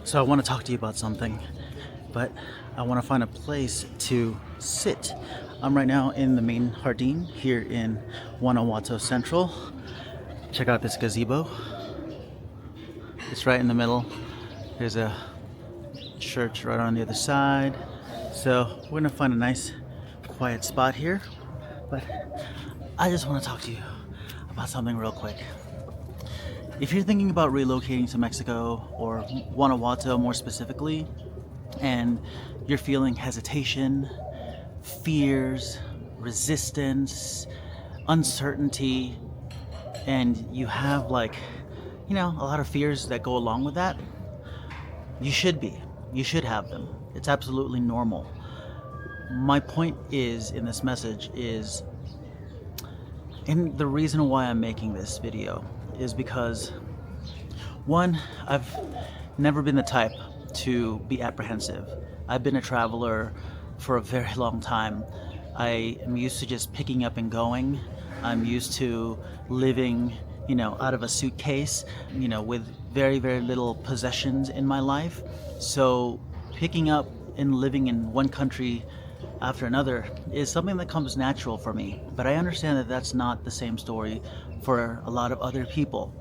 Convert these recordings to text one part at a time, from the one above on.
So I want to talk to you about something, but I want to find a place to sit. I'm right now in the main jardin here in Guanajuato Central. Check out this gazebo. It's right in the middle. There's a church right on the other side. So we're gonna find a nice quiet spot here. But I just want to talk to you about something real quick. If you're thinking about relocating to Mexico or Guanajuato more specifically, and you're feeling hesitation, fears, resistance, uncertainty, and you have a lot of fears that go along with that, you should be. You should have them. It's absolutely normal. My point is in this message is, and the reason why I'm making this video is because, one, I've never been the type to be apprehensive. I've been a traveler for a very long time. I am used to just picking up and going. I'm used to living, out of a suitcase, with very, very little possessions in my life. So picking up and living in one country after another is something that comes natural for me. But I understand that that's not the same story for a lot of other people.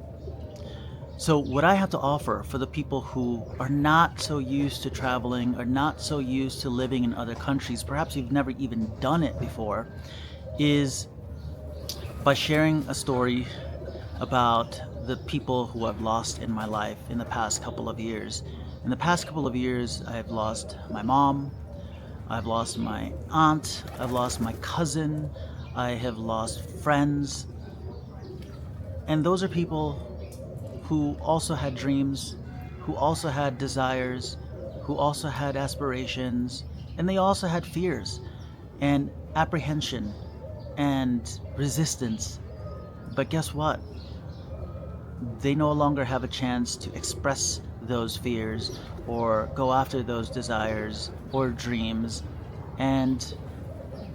So what I have to offer for the people who are not so used to traveling, are not so used to living in other countries, perhaps you've never even done it before, is by sharing a story about the people who I've lost in my life in the past couple of years. In the past couple of years, I've lost my mom, I've lost my aunt, I've lost my cousin, I have lost friends. And those are people who also had dreams, who also had desires, who also had aspirations, and they also had fears and apprehension and resistance. But guess what? They no longer have a chance to express those fears or go after those desires or dreams, and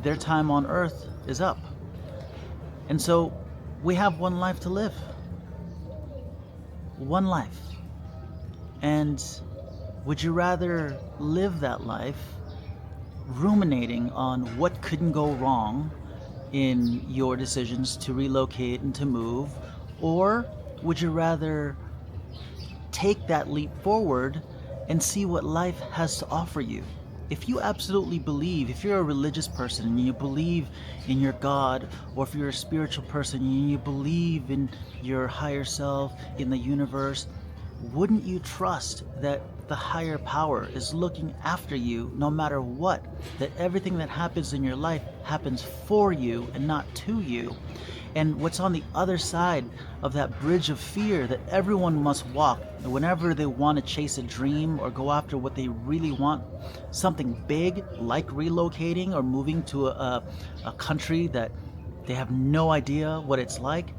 their time on earth is up. And so we have one life to live. One life. And would you rather live that life ruminating on what couldn't go wrong in your decisions to relocate and to move, or would you rather take that leap forward and see what life has to offer you? If you absolutely believe, if you're a religious person and you believe in your God, or if you're a spiritual person and you believe in your higher self, in the universe, wouldn't you trust that the higher power is looking after you no matter what? That everything that happens in your life happens for you and not to you? And what's on the other side of that bridge of fear that everyone must walk whenever they want to chase a dream or go after what they really want, something big like relocating or moving to a country that they have no idea what it's like?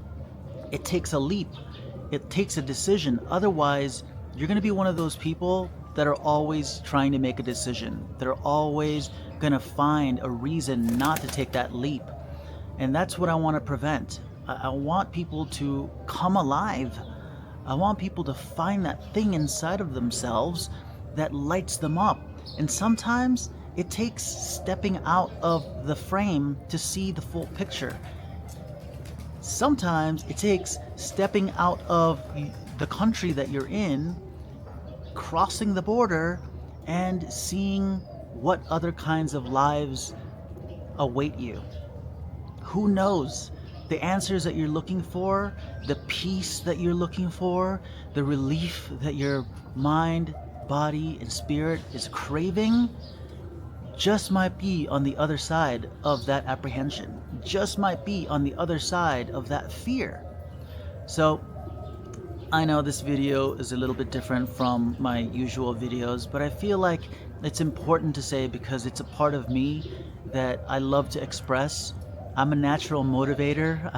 It takes a leap. It takes a decision. Otherwise, you're going to be one of those people that are always trying to make a decision. They're always going to find a reason not to take that leap. And that's what I want to prevent. I want people to come alive. I want people to find that thing inside of themselves that lights them up. And sometimes it takes stepping out of the frame to see the full picture. Sometimes it takes stepping out of the country that you're in, crossing the border, and seeing what other kinds of lives await you. Who knows? The answers that you're looking for, the peace that you're looking for, the relief that your mind, body, and spirit is craving, just might be on the other side of that apprehension, just might be on the other side of that fear. So I know this video is a little bit different from my usual videos, but I feel like it's important to say because it's a part of me that I love to express. I'm a natural motivator.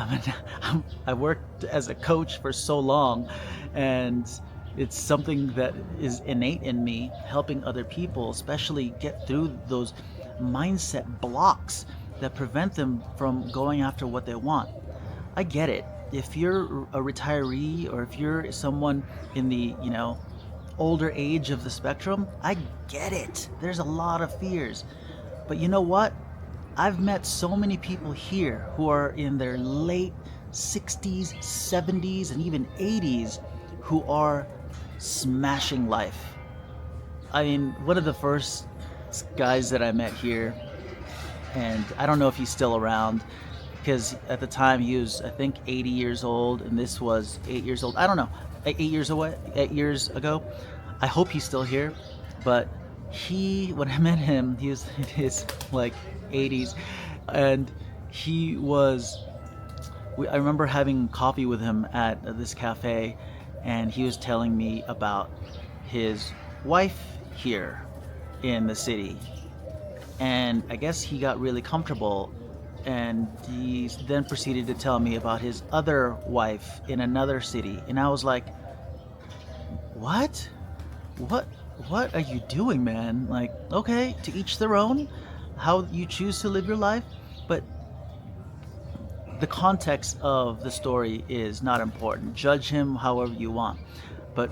I worked as a coach for so long, and it's something that is innate in me, helping other people, especially get through those mindset blocks that prevent them from going after what they want. I get it. If you're a retiree or if you're someone in the, older age of the spectrum, I get it. There's a lot of fears. But you know what? I've met so many people here who are in their late 60s, 70s, and even 80s who are smashing life. I mean, one of the first guys that I met here, and I don't know if he's still around, because at the time he was, I think, 80 years old, and this was 8 years old. I don't know, 8 years ago. I hope he's still here, but when I met him, he was in his like 80s, and I remember having coffee with him at this cafe, and he was telling me about his wife here in the city. And I guess he got really comfortable, and he then proceeded to tell me about his other wife in another city. And I was like, what are you doing, man? Like, okay, to each their own, how you choose to live your life, but the context of the story is not important. Judge him however you want. But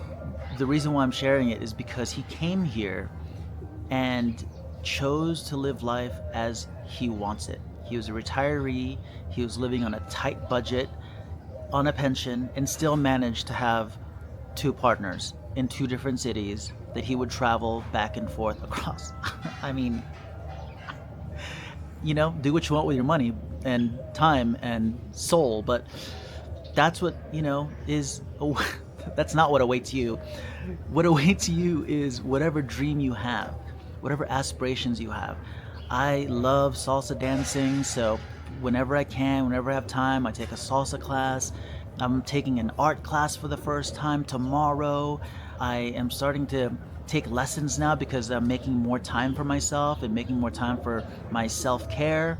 the reason why I'm sharing it is because he came here and chose to live life as he wants it. He was a retiree, he was living on a tight budget, on a pension, and still managed to have 2 partners in 2 different cities that he would travel back and forth across. I mean, do what you want with your money and time and soul, but that's what, is, that's not what awaits you. What awaits you is whatever dream you have, whatever aspirations you have. I love salsa dancing, so whenever I can, whenever I have time, I take a salsa class. I'm taking an art class for the first time tomorrow. I am starting to take lessons now because I'm making more time for myself and making more time for my self-care.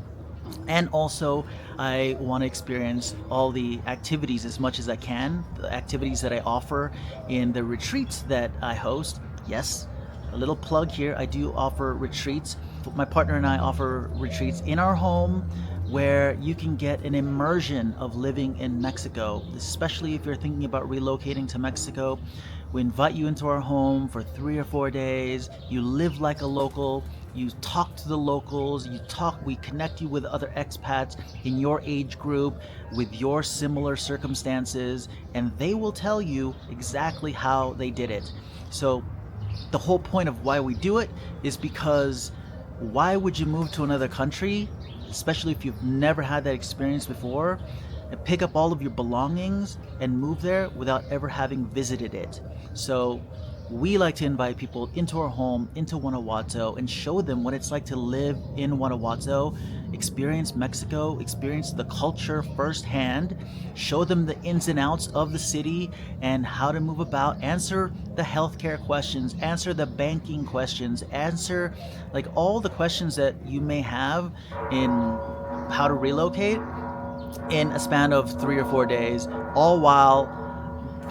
And also, I want to experience all the activities as much as I can, the activities that I offer in the retreats that I host. Yes, a little plug here, I do offer retreats. My partner and I offer retreats in our home where you can get an immersion of living in Mexico, especially if you're thinking about relocating to Mexico. We invite you into our home for 3 or 4 days. You live like a local. You talk to the locals. We connect you with other expats in your age group with your similar circumstances, and they will tell you exactly how they did it. So the whole point of why we do it is because why would you move to another country, especially if you've never had that experience before, and pick up all of your belongings and move there without ever having visited it? So we like to invite people into our home, into Guanajuato, and show them what it's like to live in Guanajuato, experience Mexico, experience the culture firsthand, show them the ins and outs of the city and how to move about, answer the healthcare questions, answer the banking questions, answer like all the questions that you may have in how to relocate in a span of 3 or 4 days, all while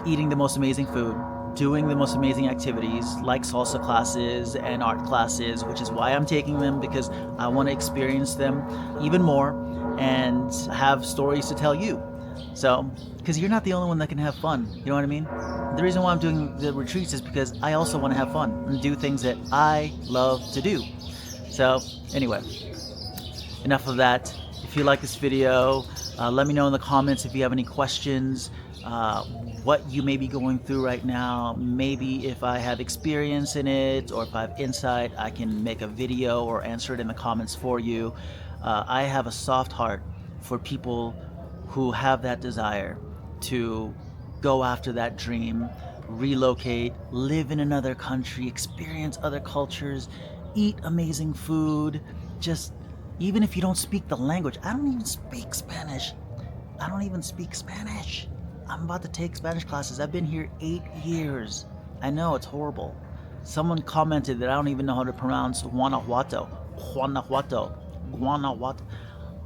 eating the most amazing food, doing the most amazing activities like salsa classes and art classes, which is why I'm taking them, because I want to experience them even more and have stories to tell you. So, because you're not the only one that can have fun, you know what I mean? The reason why I'm doing the retreats is because I also want to have fun and do things that I love to do. So, anyway, enough of that. If you like this video, let me know in the comments if you have any questions, what you may be going through right now. Maybe if I have experience in it or if I have insight, I can make a video or answer it in the comments for you. I have a soft heart for people who have that desire to go after that dream, relocate, live in another country, experience other cultures, eat amazing food. Just even if you don't speak the language. I don't even speak Spanish. I'm about to take Spanish classes. I've been here 8 years. I know, it's horrible. Someone commented that I don't even know how to pronounce Guanajuato.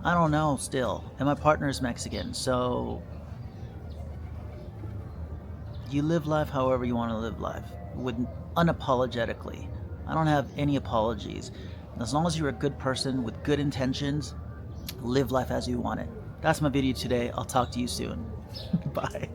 I don't know still. And my partner is Mexican, so you live life however you want to live life, unapologetically. I don't have any apologies. As long as you're a good person with good intentions, live life as you want it. That's my video today. I'll talk to you soon. Bye.